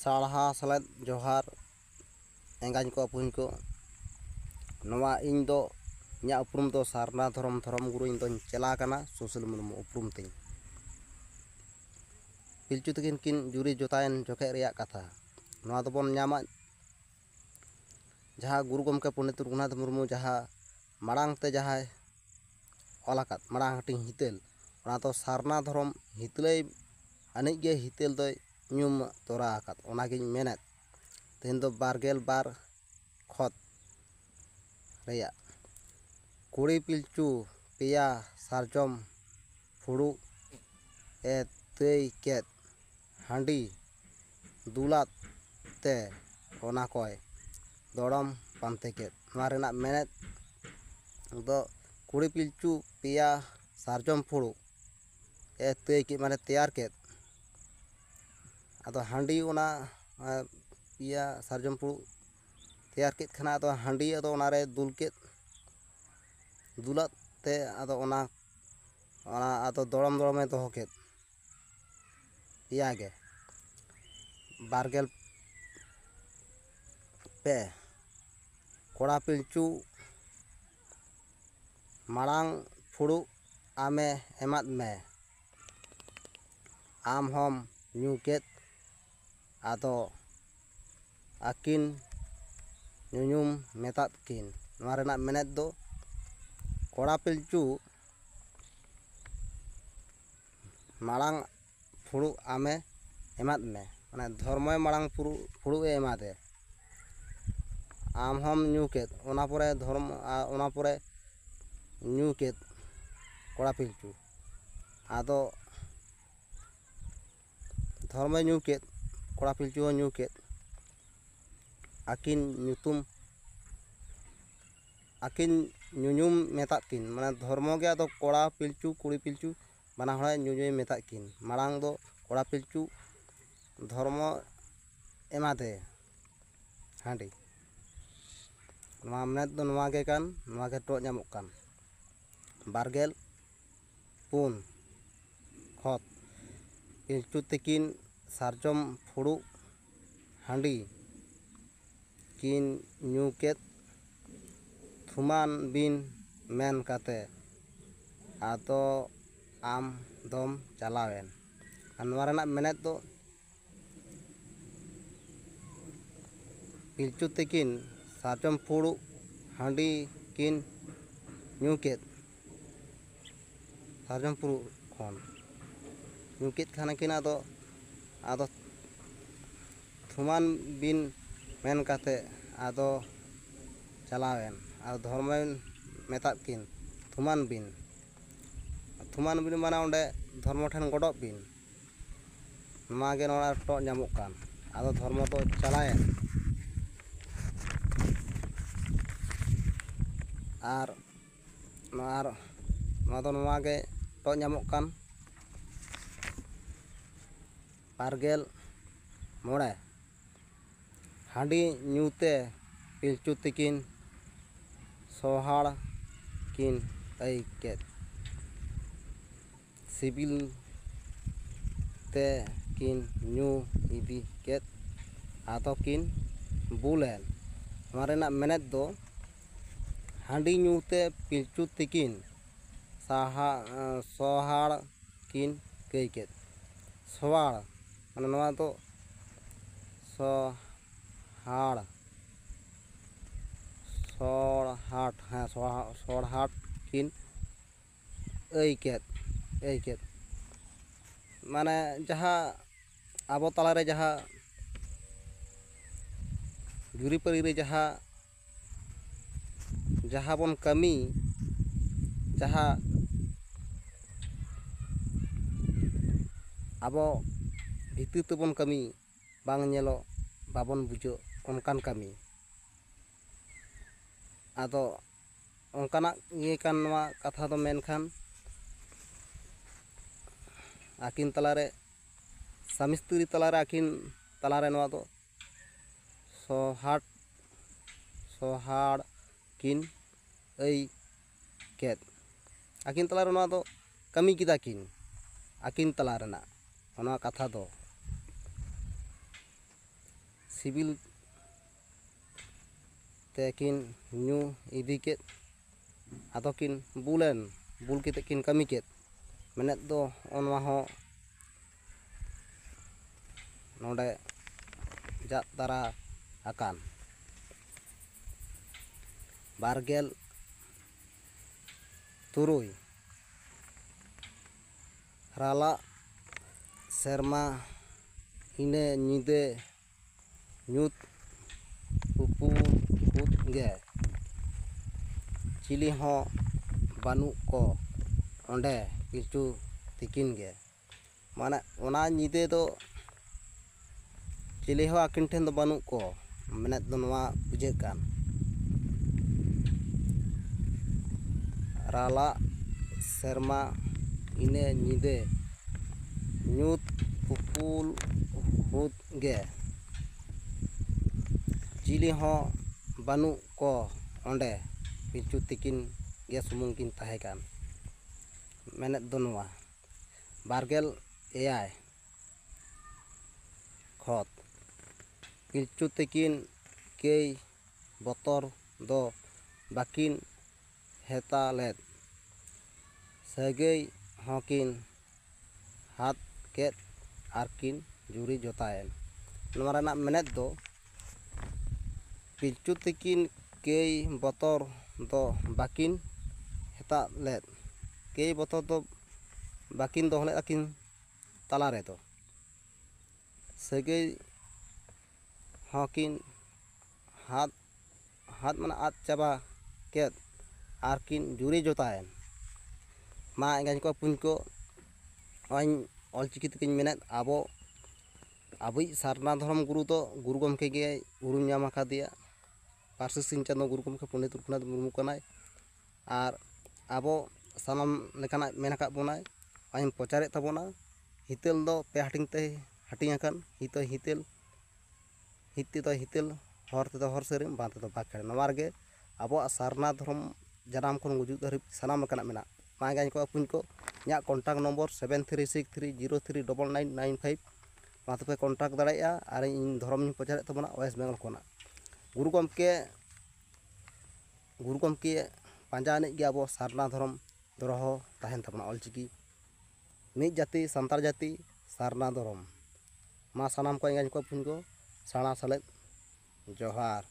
ᱥᱟᱨᱦᱟ ᱥᱮᱞᱮᱫ ᱡᱚᱦᱟᱨ ᱮᱸᱜᱟᱧ ᱠᱚ ᱟᱹᱯᱩᱧ ᱠᱚ ᱱᱚᱣᱟ ᱤᱧ ᱫᱚ ᱤᱧᱟᱹᱜ ᱩᱯᱨᱩᱢ ᱫᱚ ᱥᱟᱨᱱᱟ ᱫᱷᱚᱨᱚᱢ ᱜᱩᱨᱩ ᱤᱧ ᱫᱚᱧ ᱪᱟᱞᱟᱣ ᱟᱠᱟᱱᱟ ᱥᱩᱥᱤᱞ ᱢᱩᱨᱢᱩ ᱩᱯᱨᱩᱢ ᱛᱤᱧ᱾ ᱯᱤᱞᱪᱩ ᱛᱟᱹᱠᱤᱱ ᱠᱤᱱ ᱡᱩᱨᱤ ᱡᱚᱛᱟᱭᱮᱱ ᱡᱚᱠᱷᱮᱡ ᱨᱮᱭᱟᱜ ᱠᱟᱛᱷᱟ ᱱᱚᱣᱟ ᱫᱚᱵᱚᱱ ᱧᱟᱢᱟ ᱡᱟᱦᱟᱸ ᱜᱩᱨᱩ ᱜᱚᱢᱠᱮ ᱯᱚᱱᱰᱤᱛ ᱨᱚᱜᱷᱩᱱᱟᱛᱷ ᱢᱩᱨᱢᱩ ᱡᱟᱦᱟᱸ ᱢᱟᱲᱟᱝ ᱛᱮ ᱡᱟᱦᱟᱸᱭ ᱚᱞ ᱟᱠᱟᱫ ᱢᱟᱲᱟᱝ ᱦᱟᱹᱴᱤᱧ ᱦᱤᱛᱟᱹᱞ ᱚᱱᱟ ᱫᱚ ᱥᱟᱨᱱᱟ ᱫᱷᱚᱨᱚᱢ ᱦᱤᱛᱞᱟᱹᱭ ᱟᱹᱱᱤᱡ ᱜᱮ ᱦᱤᱛᱟᱹᱞ ᱫᱚᱭ ᱧᱩᱢ ᱛᱚᱨᱟ ᱟᱠᱟᱫ᱾ ᱚᱱᱟᱜᱤᱧ ᱢᱮᱱᱮᱫ ᱛᱮᱦᱮᱧ ᱫᱚ 22 ᱠᱷᱚᱛ ᱨᱮᱭᱟᱜ ᱠᱩᱲᱤ ᱯᱤᱞᱪᱩ ᱯᱮᱭᱟ ᱥᱟᱨᱡᱚᱢ ᱯᱷᱩᱲᱩᱜ ᱮ ᱛᱟᱹᱭ ᱠᱮᱫ ᱦᱟᱺᱰᱤ ᱫᱩᱞᱟᱫ ᱛᱮ ᱚᱱᱟ ᱠᱚᱭ ᱫᱚᱲᱚᱢ ᱯᱟᱱᱛᱮ ᱠᱮᱫ᱾ ᱱᱚᱣᱟ ᱨᱮᱱᱟᱜ ᱢᱮᱱᱮᱫ ᱫᱚ ᱠᱩᱲᱤ ᱯᱤᱞᱪᱩ ᱯᱮᱭᱟ ᱥᱟᱨᱡᱚᱢ ᱯᱷᱩᱲᱩᱜ ᱮ ᱛᱟᱹᱭ ᱠᱮᱫ ᱢᱟᱱᱮ ᱛᱮᱭᱟᱨ ᱠᱮᱫ᱾ ᱟᱫᱚ ᱦᱟᱺᱰᱤ ᱚᱱᱟ ᱯᱮᱭᱟ ᱥᱟᱨᱡᱚᱢ ᱯᱷᱩᱲᱩᱜ ᱛᱮᱭᱟᱨ ᱠᱮᱫ ᱠᱷᱟᱱ ᱟᱫᱚ ᱦᱟᱺᱰᱤ ᱟᱫᱚ ᱚᱱᱟᱨᱮ ᱫᱩᱞ ᱠᱮᱫ᱾ ᱫᱩᱞᱟᱫ ᱛᱮ ᱟᱫᱚ ᱚᱱᱟ ᱟᱫᱚ ᱫᱚᱲᱚᱢᱮ ᱫᱚᱦᱚ ᱠᱮᱫ᱾ ᱯᱮᱭᱟ ᱜᱮ 22 ᱠᱚᱲᱟ ᱯᱤᱞᱪᱩ ᱢᱟᱲᱟᱝ ᱯᱷᱩᱲᱩᱜ ᱟᱢᱮ ᱮᱢᱟᱫ ᱢᱮ ᱟᱢ ᱦᱚᱢ ᱧᱩ ᱠᱮᱫ᱾ ᱟᱫᱚ ᱟᱹᱠᱤᱱ ᱧᱩᱧᱩᱢ ᱢᱮᱛᱟᱫ ᱠᱤᱱ᱾ ᱱᱚᱣᱟ ᱨᱮᱱᱟᱜ ᱢᱮᱱᱮᱫ ᱫᱚ ᱠᱚᱲᱟ ᱯᱤᱞᱪᱩ ᱢᱟᱲᱟᱝ ᱯᱷᱩᱲᱩᱜ ᱟᱢᱮ ᱮᱢᱟᱫ ᱢᱮ ᱢᱟᱱᱮ ᱫᱷᱚᱨᱢᱚᱭ ᱢᱟᱲᱟᱝ ᱯᱷᱩᱲᱩᱜ ᱮ ᱮᱢᱟᱫᱮ ᱟᱢ ᱦᱚᱢ ᱧᱩ ᱠᱮᱫ᱾ ᱚᱱᱟ ᱯᱚᱨᱮ ᱧᱩ ᱠᱮᱫ ᱠᱚᱲᱟ ᱯᱤᱞᱪᱩ᱾ ᱟᱫᱚ ᱫᱷᱚᱨᱢᱚᱭ ᱧᱩ ᱠᱮᱫ ᱠᱚᱲᱟ ᱯᱤᱞᱪᱩ ᱦᱚᱸ ᱧᱩ ᱠᱮᱫ᱾ ᱟᱹᱠᱤᱱ ᱧᱩᱧᱩᱢ ᱢᱮᱛᱟᱫ ᱠᱤᱱ ᱢᱟᱱᱮ ᱫᱷᱚᱨᱢᱚ ᱜᱮ ᱟᱫᱚ ᱠᱚᱲᱟ ᱯᱤᱞᱪᱩ ᱠᱩᱲᱤ ᱯᱤᱞᱪᱩ ᱵᱟᱱᱟ ᱦᱚᱲᱟᱜ ᱧᱩᱧᱩᱭ ᱢᱮᱛᱟᱫ ᱠᱤᱱ᱾ ᱢᱟᱲᱟᱝ ᱫᱚ ᱠᱚᱲᱟ ᱯᱤᱞᱪᱩ ᱫᱷᱚᱨᱢᱚ ᱮᱢᱟᱫᱮ ᱦᱟᱺᱰᱤ᱾ ᱱᱚᱣᱟ ᱢᱮᱱᱮᱫ ᱫᱚ ᱱᱚᱣᱟ ᱜᱮ ᱠᱟᱱ ᱱᱚᱣᱟ ᱜᱮ ᱴᱚᱜ ᱧᱟᱢᱚᱜ ᱠᱟᱱ 24 ᱠᱷᱚᱛ ᱯᱤᱞᱪᱩ ᱛᱟᱹᱠᱤᱱ ᱥᱟᱨᱡᱚᱢ ᱯᱷᱩᱲᱩᱜ ᱦᱟᱺᱰᱤ ᱠᱤᱱ ᱧᱩ ᱠᱮᱫ ᱛᱷᱩᱢᱟᱱ ᱵᱤᱱ ᱢᱮᱱ ᱠᱟᱛᱮ ᱟᱫᱚ ᱟᱢ ᱫᱚᱢ ᱪᱟᱞᱟᱣᱮᱱ᱾ ᱟᱨ ᱱᱚᱣᱟ ᱨᱮᱱᱟᱜ ᱢᱮᱱᱮᱫ ᱫᱚ ᱯᱤᱞᱪᱩ ᱛᱟᱹᱠᱤᱱ ᱥᱟᱨᱡᱚᱢ ᱯᱷᱩᱲᱩᱜ ᱦᱟᱺᱰᱤ ᱠᱤᱱ ᱧᱩ ᱠᱮᱫ ᱥᱟᱨᱡᱚᱢ ᱯᱷᱩᱲᱩᱜ ᱠᱷᱚᱱ ᱧᱩ ᱠᱮᱫ ᱠᱷᱟᱱ ᱟᱹᱠᱤᱱ ᱟᱫᱚ ᱛᱷᱩᱢᱟᱱ ᱵᱤᱱ ᱢᱮᱱ ᱠᱟᱛᱮ ᱟᱫᱚ ᱪᱟᱞᱟᱣᱮᱱ᱾ ᱟᱫᱚ ᱫᱷᱚᱨᱢᱚᱭ ᱢᱮᱛᱟᱫ ᱠᱤᱱ ᱛᱷᱩᱢᱟᱱ ᱵᱤᱱ ᱢᱟᱱᱮ ᱚᱸᱰᱮ ᱫᱷᱚᱨᱢᱚ ᱴᱷᱮᱱ ᱜᱚᱰᱚᱜ ᱵᱤᱱ᱾ ᱱᱚᱣᱟ ᱜᱮ ᱱᱚᱣᱟ ᱴᱚᱜ ᱧᱟᱢᱚᱜ ᱠᱟᱱ᱾ ᱟᱫᱚ ᱫᱷᱚᱨᱢᱚ ᱫᱚ ᱪᱟᱞᱟᱣᱮᱱ᱾ ᱟᱨ ᱱᱚᱣᱟ ᱫᱚ ᱱᱚᱣᱟ ᱜᱮ ᱴᱚᱜ ᱧᱟᱢᱚᱜ ᱠᱟᱱ 25 ᱦᱟᱺᱰᱤ ᱧᱩᱛᱮ ᱯᱤᱞᱪᱩ ᱛᱟᱹᱠᱤᱱ ᱥᱚᱦᱟᱲ ᱠᱤᱱ ᱟᱹᱭ ᱠᱮᱫ᱾ ᱥᱤᱵᱤᱞ ᱛᱮ ᱠᱤᱱ ᱧᱩ ᱤᱫᱤ ᱠᱮᱫ᱾ ᱟᱫᱚ ᱠᱤᱱ ᱵᱩᱞᱮᱱ᱾ ᱱᱚᱣᱟ ᱨᱮᱱᱟᱜ ᱢᱮᱱᱮᱫ ᱫᱚ ᱦᱟᱺᱰᱤ ᱧᱩᱛᱮ ᱯᱤᱞᱪᱩ ᱛᱟᱹᱠᱤᱱ ᱥᱚᱦᱟᱲ ᱠᱤᱱ ᱠᱟᱹᱭ ᱠᱮᱫ᱾ ᱥᱚᱣᱟᱲ ᱢᱟᱱᱮ ᱱᱚᱣᱟ ᱫᱚ ᱥᱚᱲᱦᱟᱴ ᱠᱤᱱ ᱟᱹᱭ ᱠᱮᱫ ᱢᱟᱱᱮ ᱡᱟᱦᱟᱸ ᱟᱵᱚ ᱛᱟᱞᱟᱨᱮ ᱡᱟᱦᱟᱸ ᱡᱩᱨᱤᱯᱟᱹᱨᱤ ᱨᱮ ᱡᱟᱦᱟᱸ ᱵᱚᱱ ᱠᱟᱹᱢᱤ ᱡᱟᱦᱟᱸ ᱟᱵᱚ ᱵᱷᱤᱛᱤᱨ ᱛᱮᱵᱚᱱ ᱠᱟᱹᱢᱤ ᱵᱟᱝ ᱧᱮᱞᱚᱜ ᱵᱟᱵᱚᱱ ᱵᱩᱡᱷᱟᱹᱜ ᱚᱱᱠᱟᱱ ᱠᱟᱹᱢᱤ᱾ ᱟᱫᱚ ᱚᱱᱠᱟᱱᱟᱜ ᱤᱭᱟᱹ ᱠᱟᱱ ᱱᱚᱣᱟ ᱠᱟᱛᱷᱟ ᱫᱚ ᱢᱮᱱᱠᱷᱟᱱ ᱟᱹᱠᱤᱱ ᱛᱟᱞᱟᱨᱮ ᱥᱟᱢᱤ ᱥᱛᱨᱤ ᱛᱟᱞᱟᱨᱮ ᱟᱹᱠᱤᱱ ᱛᱟᱞᱟᱨᱮ ᱱᱚᱣᱟ ᱫᱚ ᱥᱚᱦᱟᱲ ᱠᱤᱱ ᱟᱹᱭ ᱠᱮᱫ᱾ ᱟᱹᱠᱤᱱ ᱛᱟᱞᱟᱨᱮ ᱱᱚᱣᱟ ᱫᱚ ᱠᱟᱹᱢᱤ ᱠᱮᱫᱟ ᱠᱤᱱ᱾ ᱟᱹᱠᱤᱱ ᱛᱟᱞᱟ ᱨᱮᱱᱟᱜ ᱚᱱᱟ ᱠᱟᱛᱷᱟ ᱫᱚ ᱥᱤᱵᱤᱞ ᱛᱮᱠᱤᱱ ᱧᱩ ᱤᱫᱤ ᱠᱮᱫ, ᱟᱫᱚ ᱠᱤᱱ ᱵᱩᱞ ᱠᱟᱛᱮᱫ ᱠᱤᱱ ᱠᱟᱹᱢᱤ ᱠᱮᱫ᱾ ᱢᱮᱱᱮᱫ ᱫᱚ ᱱᱚᱜᱼᱚ ᱱᱚᱣᱟ ᱦᱚᱸ ᱱᱚᱰᱮ ᱡᱟᱜ ᱛᱟᱨᱟ ᱟᱠᱟᱱ 26 ᱨᱟᱞᱟᱜ ᱥᱮᱨᱢᱟ ᱤᱱᱟᱹ ᱧᱤᱫᱟᱹ ᱧᱩᱛ ᱩᱯᱩᱫ ᱜᱮ, ᱪᱤᱞᱤ ᱦᱚᱸ ᱵᱟᱹᱱᱩᱜ ᱠᱚ ᱚᱸᱰᱮ ᱯᱤᱞᱪᱩ ᱛᱤᱠᱤᱱ ᱜᱮ᱾ ᱢᱟᱱᱮ ᱚᱱᱟ ᱧᱤᱫᱟᱹ ᱫᱚ ᱪᱤᱞᱤ ᱦᱚᱸ ᱟᱹᱠᱤᱱ ᱴᱷᱮᱱ ᱫᱚ ᱵᱟᱹᱱᱩᱜ ᱠᱚ, ᱢᱮᱱᱮᱫ ᱫᱚ ᱱᱚᱣᱟ ᱵᱩᱡᱷᱟᱹᱜ ᱠᱟᱱ ᱨᱟᱞᱟᱜ ᱥᱮᱨᱢᱟ ᱤᱱᱟᱹ ᱧᱤᱫᱟᱹ ᱧᱩᱛ ᱩᱯᱩᱫ ᱜᱮ, ᱪᱤᱞᱤ ᱦᱚᱸ ᱵᱟᱹᱱᱩᱜ ᱠᱚ ᱚᱸᱰᱮ ᱯᱤᱞᱪᱩ ᱛᱤᱠᱤᱱ ᱜᱮ ᱥᱩᱢᱩᱝ ᱠᱤᱱ ᱛᱟᱦᱮᱸ ᱠᱟᱱ᱾ ᱢᱮᱱᱮᱫ ᱫᱚ ᱱᱚᱣᱟ 28 ᱠᱷᱚᱛ ᱯᱤᱞᱪᱩ ᱛᱤᱠᱤᱱ ᱠᱟᱹᱭ ᱵᱚᱛᱚᱨ ᱫᱚ ᱵᱟᱹᱠᱤᱱ ᱦᱮᱛᱟ ᱞᱮᱫ, ᱥᱟᱹᱜᱟᱹᱭ ᱦᱚᱸᱠᱤᱱ ᱦᱟᱫ ᱠᱮᱫ ᱟᱨᱠᱤᱱ ᱡᱩᱨᱤ ᱡᱚᱛᱟᱭᱮᱱ᱾ ᱱᱚᱣᱟ ᱨᱮᱱᱟᱜ ᱢᱮᱱᱮᱫ ᱫᱚ ᱯᱤᱞᱪᱩ ᱛᱤᱠᱤᱱ ᱠᱟᱹᱭ ᱵᱚᱛᱚᱨ ᱫᱚ ᱵᱟᱹᱠᱤᱱ ᱦᱮᱛᱟ ᱞᱮᱫ, ᱠᱟᱹᱭ ᱵᱚᱛᱚᱨ ᱫᱚ ᱵᱟᱹᱠᱤᱱ ᱫᱚᱦᱚ ᱞᱮᱫ ᱟᱹᱠᱤᱱ ᱛᱟᱞᱟ ᱨᱮᱫᱚ, ᱥᱟᱹᱜᱟᱹᱭ ᱦᱚᱸᱠᱤᱱ ᱦᱟᱫ ᱢᱟᱱᱮ ᱟᱫ ᱪᱟᱵᱟ ᱠᱮᱫ ᱟᱨᱠᱤᱱ ᱡᱩᱨᱤ ᱡᱚᱛᱟᱭᱮᱱ᱾ ᱢᱟ ᱮᱸᱜᱟᱧ ᱠᱚ ᱵᱚᱠᱚᱧ ᱠᱚ, ᱱᱚᱜᱼᱚᱭ ᱚᱞᱪᱤᱠᱤ ᱛᱮᱜᱮᱧ ᱢᱮᱱᱮᱫ ᱟᱵᱚᱭᱤᱡ ᱥᱟᱨᱱᱟ ᱫᱷᱚᱨᱚᱢ ᱜᱩᱨᱩ ᱫᱚ ᱜᱩᱨᱩ ᱜᱚᱢᱠᱮ ᱜᱮ ᱩᱨᱩᱢ ᱧᱟᱢ ᱟᱠᱟᱫᱮᱭᱟ᱾ ᱯᱟᱹᱨᱥᱤ ᱥᱤᱧ ᱪᱟᱸᱫᱳ ᱜᱩᱨᱩ ᱜᱚᱢᱠᱮ ᱯᱚᱱᱰᱤᱛ ᱨᱚᱜᱷᱩᱱᱟᱛᱷ ᱢᱩᱨᱢᱩ ᱠᱟᱱᱟᱭ, ᱟᱨ ᱟᱵᱚ ᱥᱟᱱᱟᱢ ᱞᱮᱠᱟᱱᱟᱜ ᱢᱮᱱ ᱟᱠᱟᱫ ᱵᱚᱱᱟᱭ, ᱱᱚᱜᱼᱚᱭ ᱯᱨᱚᱪᱟᱨᱮᱫ ᱛᱟᱵᱚᱱᱟ᱾ ᱦᱤᱛᱟᱹᱞ ᱫᱚ 2 ᱦᱟᱹᱴᱤᱧ ᱛᱮ ᱦᱟᱹᱴᱤᱧ ᱟᱠᱟᱱ, ᱦᱤᱛ ᱛᱮᱫᱚ ᱦᱤᱛᱟᱹᱞ, ᱦᱚᱨ ᱛᱮᱫᱚ ᱦᱚᱨ ᱥᱮᱨᱮᱧ, ᱵᱟᱝ ᱛᱮᱫᱚ ᱵᱟᱸᱠᱷᱮᱲ᱾ ᱱᱚᱣᱟ ᱨᱮᱜᱮ ᱟᱵᱚᱣᱟᱜ ᱥᱟᱨᱱᱟ ᱫᱷᱚᱨᱚᱢ ᱡᱟᱱᱟᱢ ᱠᱷᱚᱱ ᱜᱩᱡᱩᱜ ᱫᱷᱟᱹᱨᱤᱡ ᱥᱟᱱᱟᱢ ᱞᱮᱠᱟᱱᱟᱜ ᱢᱮᱱᱟᱜᱼᱟ᱾ ᱢᱟ ᱮᱸᱜᱟᱧ ᱠᱚ ᱵᱚᱠᱚᱧ ᱠᱚ, ᱤᱧᱟᱹᱜ ᱠᱚᱱᱴᱟᱠᱴ ᱱᱚᱢᱵᱚᱨ 7363039995, ᱱᱚᱣᱟ ᱛᱮᱯᱮ ᱠᱚᱱᱴᱟᱠᱴ ᱫᱟᱲᱮᱭᱟᱜᱼᱟ᱾ ᱟᱨ ᱤᱧ ᱫᱷᱚᱨᱚᱢᱤᱧ ᱯᱨᱚᱪᱟᱨᱮᱫ ᱛᱟᱵᱚᱱᱟ ᱳᱭᱮᱥᱴ ᱵᱮᱝᱜᱚᱞ ᱠᱷᱚᱱᱟᱜ᱾ ᱜᱩᱨᱩ ᱜᱚᱢᱠᱮ ᱯᱟᱸᱡᱟ ᱟᱹᱱᱤᱡ ᱜᱮ ᱟᱵᱚ ᱥᱟᱨᱱᱟ ᱫᱷᱚᱨᱚᱢ ᱫᱚᱦᱚ ᱛᱟᱦᱮᱱ ᱛᱟᱵᱚᱱᱟ᱾ ᱚᱞᱪᱤᱠᱤ ᱢᱤᱫ ᱡᱟᱹᱛᱤ ᱥᱟᱱᱛᱟᱲ ᱡᱟᱹᱛᱤ ᱥᱟᱨᱱᱟ ᱫᱷᱚᱨᱚᱢ᱾ ᱢᱟ ᱥᱟᱱᱟᱢ ᱠᱚ ᱮᱸᱜᱟᱧ ᱠᱚ ᱵᱚᱠᱚᱧ ᱠᱚ, ᱥᱟᱬᱟ ᱥᱮᱞᱮᱫ ᱡᱚᱦᱟᱨ᱾